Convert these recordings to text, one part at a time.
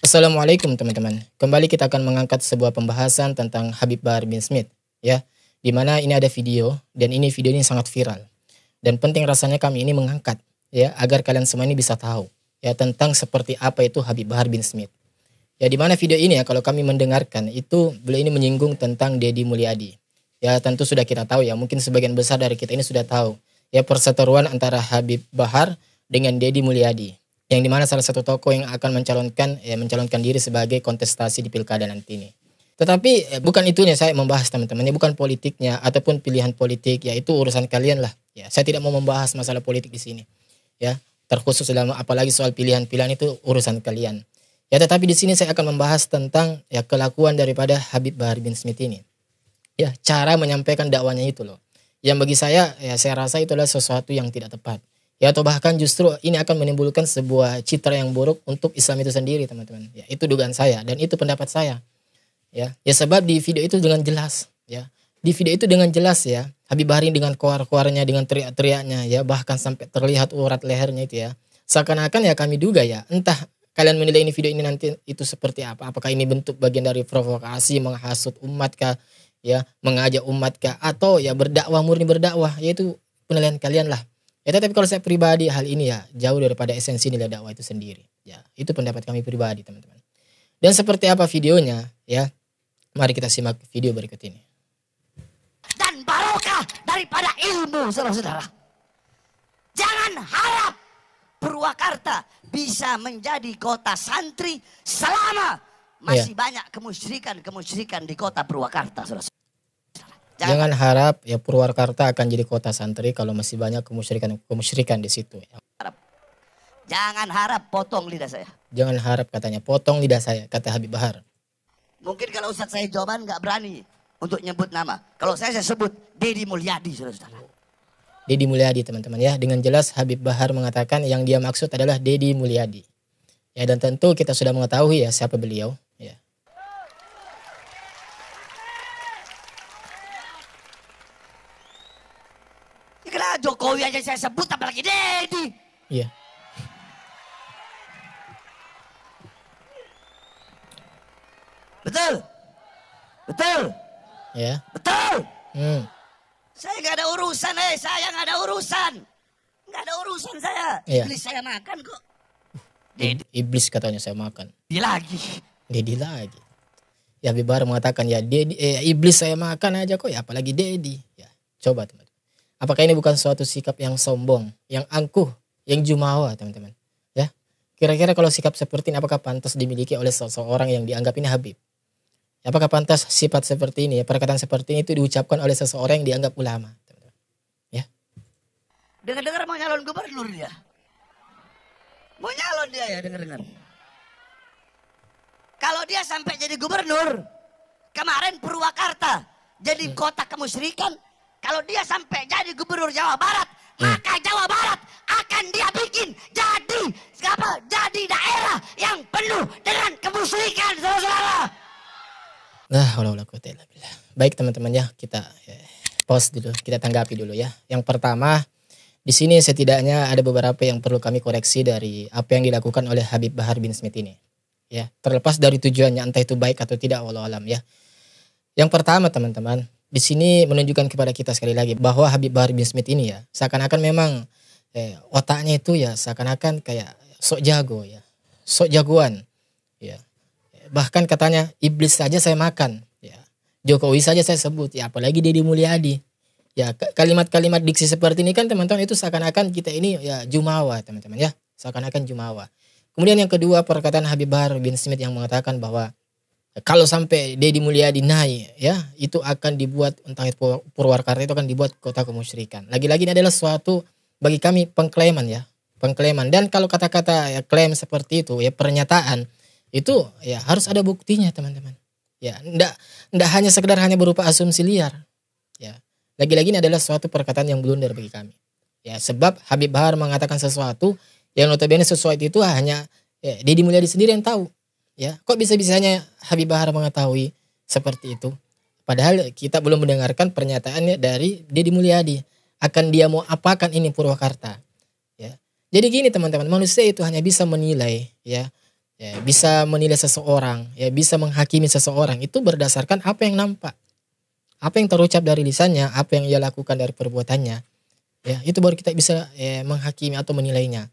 Assalamualaikum teman-teman. Kembali kita akan mengangkat sebuah pembahasan tentang Habib Bahar bin Smith, ya. Di mana ini ada video dan video ini sangat viral. Dan penting rasanya kami ini mengangkat, ya, agar kalian semua ini bisa tahu, ya, tentang seperti apa itu Habib Bahar bin Smith. Ya, di mana video ini ya, kalau kami mendengarkan itu beliau ini menyinggung tentang Deddy Mulyadi. Ya, tentu sudah kita tahu ya, mungkin sebagian besar dari kita ini sudah tahu, ya, perseteruan antara Habib Bahar dengan Deddy Mulyadi. Yang dimana salah satu tokoh yang akan mencalonkan diri sebagai kontestasi di pilkada nanti ini. Tetapi bukan itunya saya membahas teman-teman, bukan politiknya ataupun pilihan politik, ya itu urusan kalian lah. Ya, saya tidak mau membahas masalah politik di sini. Ya, terkhusus dalam apalagi soal pilihan-pilihan itu urusan kalian. Ya, tetapi di sini saya akan membahas tentang ya kelakuan daripada Habib Bahar bin Smith ini. Ya, cara menyampaikan dakwanya itu loh. Yang bagi saya ya saya rasa itu adalah sesuatu yang tidak tepat. Ya, atau bahkan justru ini akan menimbulkan sebuah citra yang buruk untuk Islam itu sendiri, teman-teman. Ya, itu dugaan saya dan itu pendapat saya. Ya sebab di video itu dengan jelas, ya. Di video itu dengan jelas ya, Habib Bahar dengan koar-koarnya, dengan teriak-teriaknya, ya, bahkan sampai terlihat urat lehernya itu ya. Seakan-akan ya kami duga ya, entah kalian menilai ini video ini nanti itu seperti apa. Apakah ini bentuk bagian dari provokasi, menghasut umat kah, ya, mengajak umat kah, atau ya berdakwah, murni berdakwah, yaitu penilaian kalian lah. Ya, tapi kalau saya pribadi hal ini ya jauh daripada esensi nilai dakwah itu sendiri. Ya, itu pendapat kami pribadi, teman-teman. Dan seperti apa videonya, ya? Mari kita simak video berikut ini. Dan barokah daripada ilmu, saudara-saudara. Jangan harap Purwakarta bisa menjadi kota santri selama masih banyak kemusyrikan di kota Purwakarta, saudara. Jangan harap ya Purwakarta akan jadi kota santri kalau masih banyak kemusyrikan di situ. Ya. Jangan harap potong lidah saya. Jangan harap katanya potong lidah saya, kata Habib Bahar. Mungkin kalau Ustadz saya jawaban nggak berani untuk nyebut nama. Kalau saya sebut Deddy Mulyadi, saudara-saudara. Deddy Mulyadi, teman-teman ya. Dengan jelas Habib Bahar mengatakan yang dia maksud adalah Deddy Mulyadi. Ya, dan tentu kita sudah mengetahui ya siapa beliau. Ya. Karena Jokowi aja saya sebut, apalagi Deddy. Iya. Betul. Betul. Ya. Betul. Saya nggak ada urusan, saya nggak ada urusan. Nggak ada urusan saya. Iya. Iblis saya makan kok. Iblis katanya saya makan. Dia lagi. Deddy lagi. Ya, Habib Bahar mengatakan ya iblis saya makan aja kok, ya apalagi Deddy. Ya, coba teman. Apakah ini bukan suatu sikap yang sombong, yang angkuh, yang jumawa, teman-teman? Ya, kira-kira kalau sikap seperti ini apakah pantas dimiliki oleh seseorang yang dianggap ini Habib? Apakah pantas sifat seperti ini, ya, perkataan seperti ini itu diucapkan oleh seseorang yang dianggap ulama? Teman-teman. Ya. Dengar-dengar mau nyalon gubernur dia. Mau nyalon dia ya, dengar-dengar. Kalau dia sampai jadi gubernur, kemarin Purwakarta jadi kota kemusyrikan. Kalau dia sampai jadi gubernur Jawa Barat, maka Jawa Barat akan dia bikin jadi daerah yang penuh dengan kemusyrikan, saudara-saudara. Baik teman-teman ya, kita pause dulu, kita tanggapi dulu ya. Yang pertama, di sini setidaknya ada beberapa yang perlu kami koreksi dari apa yang dilakukan oleh Habib Bahar bin Smith ini. Ya, terlepas dari tujuannya entah itu baik atau tidak, wallahu alam ya. Yang pertama teman-teman, di sini menunjukkan kepada kita sekali lagi bahwa Habib Bahar bin Smith ini ya seakan-akan memang otaknya itu ya seakan-akan kayak sok jago ya, sok jagoan ya. Bahkan katanya iblis saja saya makan ya, Jokowi saja saya sebut ya, apalagi Deddy Mulyadi ya. Kalimat-kalimat diksi seperti ini kan teman-teman itu seakan-akan kita ini ya jumawa, teman-teman ya, seakan-akan jumawa. Kemudian yang kedua, perkataan Habib Bahar bin Smith yang mengatakan bahwa kalau sampai Deddy Mulyadi naik ya, itu akan dibuat entah itu Purwakarta itu akan dibuat kota kemusyrikan. Lagi-lagi ini adalah suatu bagi kami pengklaiman ya, pengklaiman. Dan kalau kata-kata ya klaim seperti itu ya, pernyataan itu ya harus ada buktinya, teman-teman. Ya, enggak hanya sekedar berupa asumsi liar. Ya. Lagi-lagi ini adalah suatu perkataan yang blunder bagi kami. Ya, sebab Habib Bahar mengatakan sesuatu yang notabene sesuatu itu hanya ya, Deddy Mulyadi sendiri yang tahu. Ya, kok bisa-bisanya Habib Bahar mengetahui seperti itu? Padahal kita belum mendengarkan pernyataannya dari Deddy Mulyadi. Akan dia mau apakan ini Purwakarta? Ya. Jadi gini teman-teman, manusia itu hanya bisa menilai ya bisa menilai seseorang, ya bisa menghakimi seseorang itu berdasarkan apa yang nampak, apa yang terucap dari lisannya, apa yang ia lakukan dari perbuatannya. Ya, itu baru kita bisa menghakimi atau menilainya.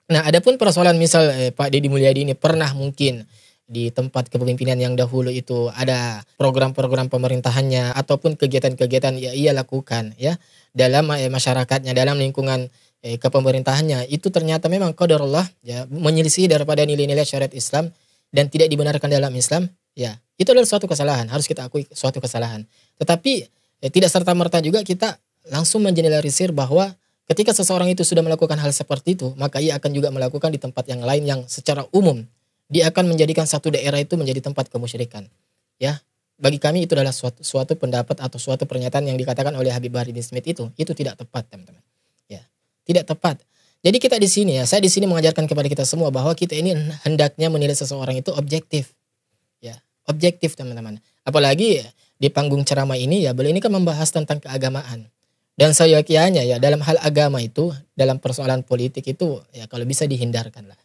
Nah, adapun persoalan misal Pak Deddy Mulyadi ini pernah mungkin di tempat kepemimpinan yang dahulu itu ada program-program pemerintahannya ataupun kegiatan-kegiatan yang ia lakukan ya dalam masyarakatnya, dalam lingkungan kepemerintahannya, itu ternyata memang qadarullah ya menyelisih daripada nilai-nilai syariat Islam dan tidak dibenarkan dalam Islam, ya itu adalah suatu kesalahan, harus kita akui suatu kesalahan. Tetapi tidak serta-merta juga kita langsung mengeneralisir bahwa ketika seseorang itu sudah melakukan hal seperti itu, maka ia akan juga melakukan di tempat yang lain yang secara umum dia akan menjadikan satu daerah itu menjadi tempat kemusyrikan. Ya, bagi kami itu adalah suatu pendapat atau suatu pernyataan yang dikatakan oleh Habib Bahar bin Smith itu tidak tepat, teman-teman. Ya, tidak tepat. Jadi kita di sini ya, saya di sini mengajarkan kepada kita semua bahwa kita ini hendaknya menilai seseorang itu objektif. Ya, objektif, teman-teman. Apalagi di panggung ceramah ini ya, beliau ini kan membahas tentang keagamaan. Dan seyogianya ya dalam hal agama itu, dalam persoalan politik itu ya kalau bisa dihindarkan lah.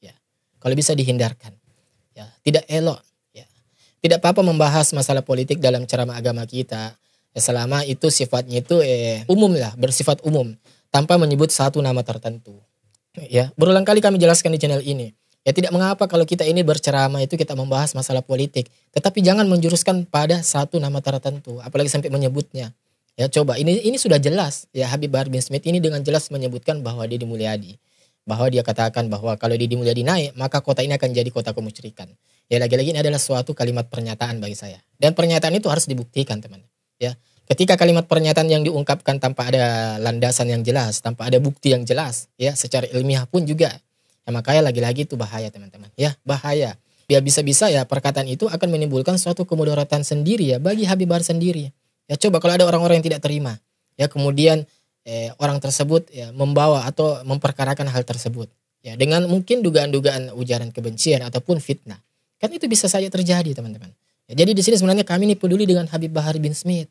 Ya, kalau bisa dihindarkan. Ya, tidak elok. Ya, tidak apa-apa membahas masalah politik dalam ceramah agama kita. Ya, selama itu sifatnya itu umum lah, bersifat umum, tanpa menyebut satu nama tertentu. Ya, berulang kali kami jelaskan di channel ini. Ya tidak mengapa kalau kita ini berceramah itu kita membahas masalah politik, tetapi jangan menjuruskan pada satu nama tertentu, apalagi sampai menyebutnya. Ya coba ini sudah jelas ya, Habib Bahar bin Smith ini dengan jelas menyebutkan bahwa Deddy Mulyadi, bahwa dia katakan bahwa kalau Deddy Mulyadi naik maka kota ini akan jadi kota kemusyrikan. Ya lagi-lagi ini adalah suatu kalimat pernyataan bagi saya, dan pernyataan itu harus dibuktikan, teman. Ya ketika kalimat pernyataan yang diungkapkan tanpa ada landasan yang jelas, tanpa ada bukti yang jelas, ya secara ilmiah pun juga, ya makanya lagi-lagi itu bahaya, teman-teman. Ya bahaya. Ya bisa-bisa ya perkataan itu akan menimbulkan suatu kemudaratan sendiri ya bagi Habib Bahar sendiri. Ya coba kalau ada orang-orang yang tidak terima, ya kemudian orang tersebut ya membawa atau memperkarakan hal tersebut, ya dengan mungkin dugaan-dugaan ujaran kebencian ataupun fitnah, kan itu bisa saja terjadi, teman-teman. Ya, jadi di sini sebenarnya kami ini peduli dengan Habib Bahar bin Smith,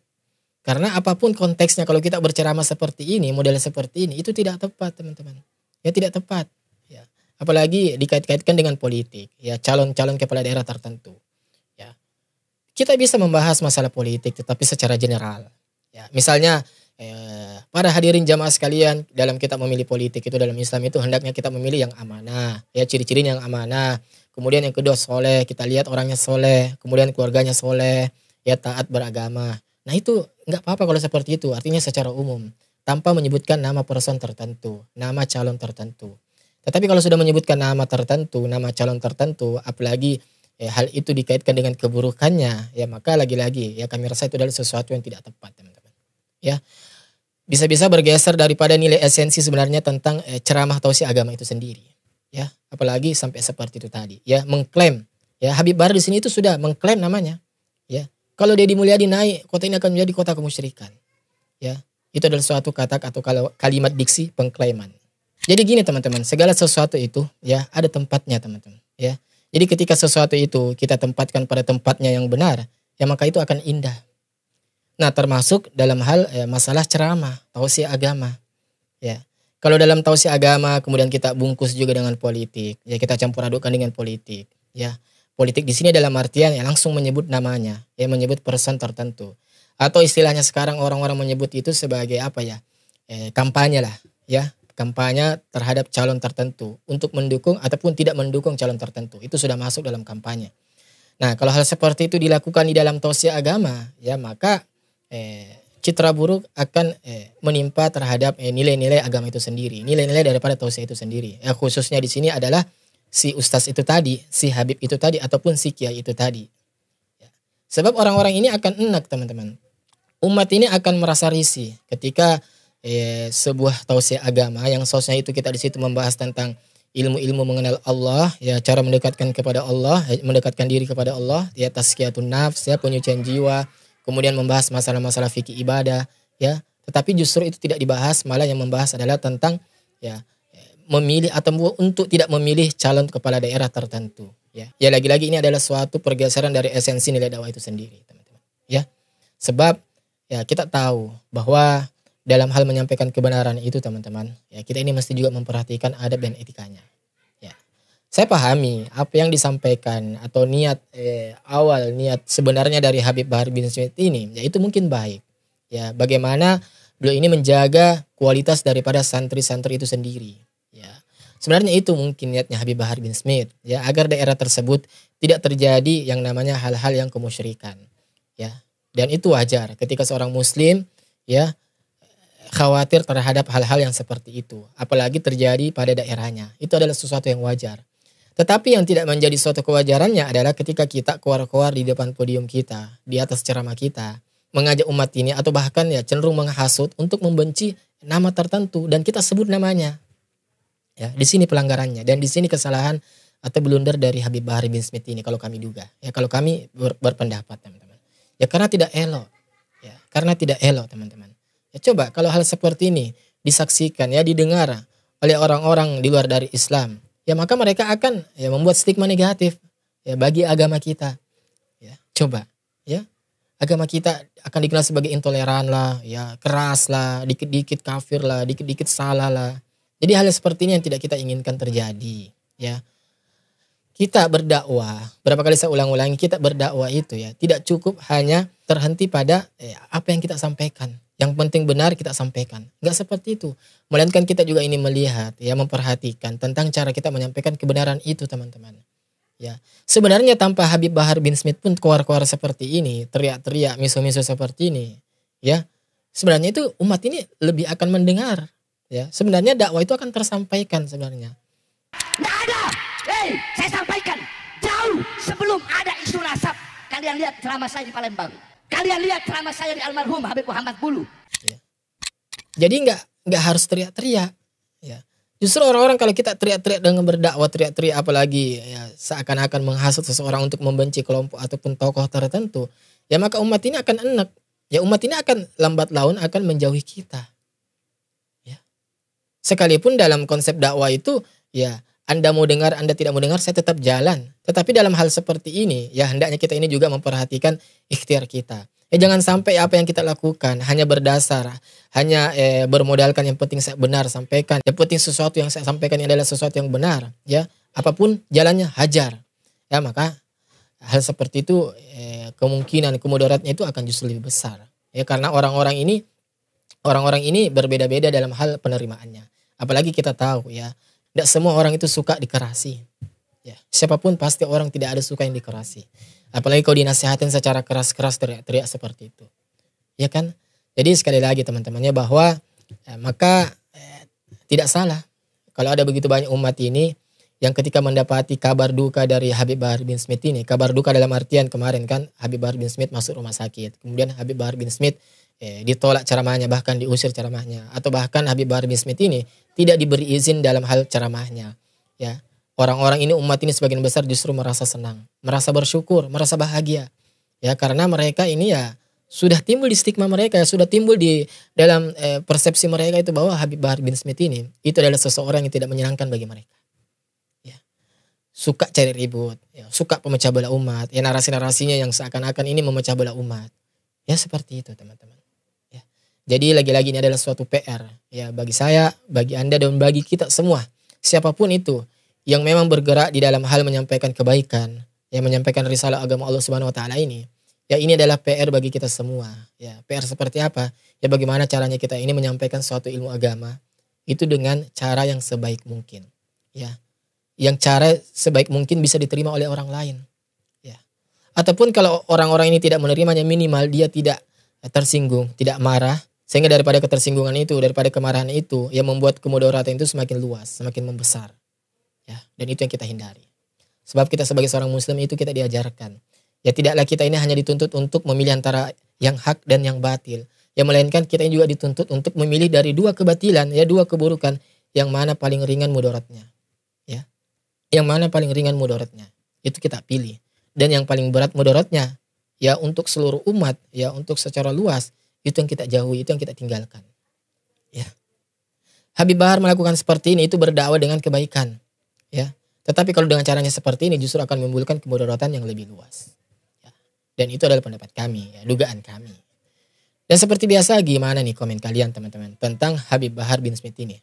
karena apapun konteksnya kalau kita berceramah seperti ini, model seperti ini, itu tidak tepat, teman-teman. Ya tidak tepat. Ya apalagi dikait-kaitkan dengan politik, ya calon-calon kepala daerah tertentu. Kita bisa membahas masalah politik tetapi secara general. Ya, misalnya para hadirin jamaah sekalian, dalam kita memilih politik itu dalam Islam itu hendaknya kita memilih yang amanah. Ya ciri-cirinya yang amanah. Kemudian yang kedua soleh, kita lihat orangnya soleh. Kemudian keluarganya soleh, ya taat beragama. Nah itu nggak apa-apa kalau seperti itu. Artinya secara umum, tanpa menyebutkan nama person tertentu, nama calon tertentu. Tetapi kalau sudah menyebutkan nama tertentu, nama calon tertentu, apalagi hal itu dikaitkan dengan keburukannya, ya maka lagi-lagi ya kami rasa itu adalah sesuatu yang tidak tepat, teman-teman. Ya bisa-bisa bergeser daripada nilai esensi sebenarnya tentang ceramah tausiah agama itu sendiri. Ya apalagi sampai seperti itu tadi. Ya mengklaim, ya Habib Bahar di sini itu sudah mengklaim namanya. Ya kalau Deddy Mulyadi naik, kota ini akan menjadi kota kemusyrikan. Ya itu adalah suatu kata atau kalau kalimat diksi pengklaiman. Jadi gini, teman-teman, segala sesuatu itu ya ada tempatnya, teman-teman. Ya. Jadi ketika sesuatu itu kita tempatkan pada tempatnya yang benar, ya maka itu akan indah. Nah termasuk dalam hal masalah ceramah, tausiah agama. Ya, kalau dalam tausiah agama kemudian kita bungkus juga dengan politik, ya kita campur adukkan dengan politik. Ya, politik di sini dalam artian ya langsung menyebut namanya, ya menyebut person tertentu. Atau istilahnya sekarang orang-orang menyebut itu sebagai apa ya, kampanye lah, ya. Kampanye terhadap calon tertentu untuk mendukung ataupun tidak mendukung calon tertentu, itu sudah masuk dalam kampanye. Nah kalau hal seperti itu dilakukan di dalam tausiah agama, ya maka citra buruk akan menimpa terhadap nilai-nilai agama itu sendiri, nilai-nilai daripada tausiah itu sendiri. Ya, khususnya di sini adalah si ustaz itu tadi, si Habib itu tadi ataupun si kiai itu tadi. Ya. Sebab orang-orang ini akan enak, teman-teman. Umat ini akan merasa risih ketika sebuah tausiah agama yang sosnya itu kita di situ membahas tentang ilmu-ilmu mengenal Allah, ya cara mendekatkan kepada Allah, mendekatkan diri kepada Allah, ya tazkiyatun nafs, ya penyucian jiwa, kemudian membahas masalah-masalah fikih ibadah, ya. Tetapi justru itu tidak dibahas, malah yang membahas adalah tentang ya memilih atau untuk tidak memilih calon kepala daerah tertentu, ya. Ya lagi-lagi ini adalah suatu pergeseran dari esensi nilai dakwah itu sendiri, teman-teman. Ya. Sebab ya kita tahu bahwa dalam hal menyampaikan kebenaran itu, teman-teman, ya kita ini mesti juga memperhatikan adab dan etikanya. Ya. saya pahami apa yang disampaikan atau niat awal niat sebenarnya dari Habib Bahar bin Smith ini, yaitu mungkin baik. Ya, bagaimana beliau ini menjaga kualitas daripada santri-santri itu sendiri. Ya, sebenarnya itu mungkin niatnya Habib Bahar bin Smith, ya, agar daerah tersebut tidak terjadi yang namanya hal-hal yang kemusyrikan. Ya, dan itu wajar ketika seorang Muslim, ya, khawatir terhadap hal-hal yang seperti itu, apalagi terjadi pada daerahnya. Itu adalah sesuatu yang wajar. Tetapi yang tidak menjadi suatu kewajarannya adalah ketika kita keluar-keluar di depan podium kita, di atas ceramah kita, mengajak umat ini atau bahkan ya cenderung menghasut untuk membenci nama tertentu dan kita sebut namanya. Ya, di sini pelanggarannya dan di sini kesalahan atau blunder dari Habib Bahar bin Smith ini kalau kami duga. Ya, kalau kami berpendapat, teman-teman. Ya, karena tidak elok. Ya, karena tidak elok, teman-teman. Ya, coba kalau hal seperti ini disaksikan, ya, didengar oleh orang-orang di luar dari Islam, ya, maka mereka akan ya membuat stigma negatif ya bagi agama kita. Ya, coba, ya, agama kita akan dikenal sebagai intoleran lah, ya, keras lah, dikit-dikit kafir lah, dikit-dikit salah lah. Jadi hal seperti ini yang tidak kita inginkan terjadi. Ya, kita berdakwah, berapa kali saya ulang-ulangi, kita berdakwah itu ya tidak cukup hanya terhenti pada apa yang kita sampaikan. Yang penting benar kita sampaikan. Enggak seperti itu. Melainkan kita juga ini melihat, ya, memperhatikan tentang cara kita menyampaikan kebenaran itu, teman-teman. Ya, sebenarnya tanpa Habib Bahar bin Smith pun keluar-keluar seperti ini, teriak-teriak, miso-miso seperti ini, ya, sebenarnya itu umat ini lebih akan mendengar. Ya, sebenarnya dakwah itu akan tersampaikan sebenarnya. Nggak ada. Hei, saya sampaikan jauh sebelum ada isu nasab. Kalian lihat ceramah saya di Palembang. Kalian lihat ceramah saya di almarhum Habib Muhammad Bulu. Ya. Jadi nggak harus teriak-teriak. Ya. Justru orang-orang kalau kita teriak-teriak dengan berdakwah, teriak-teriak apalagi ya, seakan-akan menghasut seseorang untuk membenci kelompok ataupun tokoh tertentu, ya maka umat ini akan enak. Ya, umat ini akan lambat laun akan menjauhi kita. Ya. Sekalipun dalam konsep dakwah itu, ya, Anda mau dengar, Anda tidak mau dengar, saya tetap jalan. Tetapi dalam hal seperti ini, ya hendaknya kita ini juga memperhatikan ikhtiar kita. Ya, jangan sampai apa yang kita lakukan hanya berdasar, hanya bermodalkan yang penting saya benar sampaikan. Yang penting sesuatu yang saya sampaikan ini adalah sesuatu yang benar. Ya, apapun jalannya hajar. Ya, maka hal seperti itu kemungkinan kemudaratnya itu akan justru lebih besar. Ya, karena orang-orang ini berbeda-beda dalam hal penerimaannya. Apalagi kita tahu, ya, tidak semua orang itu suka dikerasi. Ya, siapapun pasti orang tidak ada suka yang dikerasi. Apalagi kalau dinasihatin secara keras-keras teriak-teriak seperti itu. Ya kan? Jadi sekali lagi teman-temannya bahwa maka tidak salah kalau ada begitu banyak umat ini yang ketika mendapati kabar duka dari Habib Bahar bin Smith ini, kabar duka dalam artian kemarin kan Habib Bahar bin Smith masuk rumah sakit. Kemudian Habib Bahar bin Smith ditolak ceramahnya, bahkan diusir ceramahnya, atau bahkan Habib Bahar bin Smith ini tidak diberi izin dalam hal ceramahnya. Ya, orang-orang ini, umat ini sebagian besar justru merasa senang, merasa bersyukur, merasa bahagia. Ya, karena mereka ini ya sudah timbul di stigma mereka, sudah timbul di dalam persepsi mereka itu bahwa Habib Bahar bin Smith ini itu adalah seseorang yang tidak menyenangkan bagi mereka. Ya, suka cari ribut, ya, suka pemecah belah umat, ya narasi-narasinya yang seakan-akan ini memecah belah umat. Ya, seperti itu teman-teman. Jadi lagi-lagi ini adalah suatu PR ya bagi saya, bagi Anda dan bagi kita semua. Siapapun itu yang memang bergerak di dalam hal menyampaikan kebaikan, yang menyampaikan risalah agama Allah Subhanahu wa taala ini, ya ini adalah PR bagi kita semua. Ya, PR seperti apa? Ya bagaimana caranya kita ini menyampaikan suatu ilmu agama itu dengan cara yang sebaik mungkin. Ya. Yang cara sebaik mungkin bisa diterima oleh orang lain. Ya. Ataupun kalau orang-orang ini tidak menerimanya, minimal dia tidak tersinggung, tidak marah. Sehingga daripada ketersinggungan itu, daripada kemarahan itu, yang membuat kemudaratan itu semakin luas, semakin membesar. Ya, dan itu yang kita hindari. Sebab kita sebagai seorang muslim itu kita diajarkan. Ya tidaklah kita ini hanya dituntut untuk memilih antara yang hak dan yang batil. Ya melainkan kita ini juga dituntut untuk memilih dari dua kebatilan, ya dua keburukan, yang mana paling ringan mudaratnya. Ya. Yang mana paling ringan mudaratnya. Itu kita pilih. Dan yang paling berat mudaratnya, ya untuk seluruh umat, ya untuk secara luas, itu yang kita jauhi, itu yang kita tinggalkan. Ya. Habib Bahar melakukan seperti ini itu berdakwah dengan kebaikan. Ya. Tetapi kalau dengan caranya seperti ini justru akan menimbulkan kemudaratan yang lebih luas. Ya. Dan itu adalah pendapat kami, ya, dugaan kami. Dan seperti biasa, gimana nih komen kalian teman-teman tentang Habib Bahar bin Smith ini?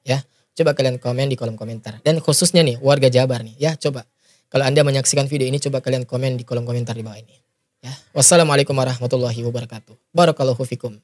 Ya. Coba kalian komen di kolom komentar. Dan khususnya nih warga Jabar nih ya, coba kalau Anda menyaksikan video ini coba kalian komen di kolom komentar di bawah ini. Ya. Wassalamualaikum warahmatullahi wabarakatuh. Barakallahu fikum.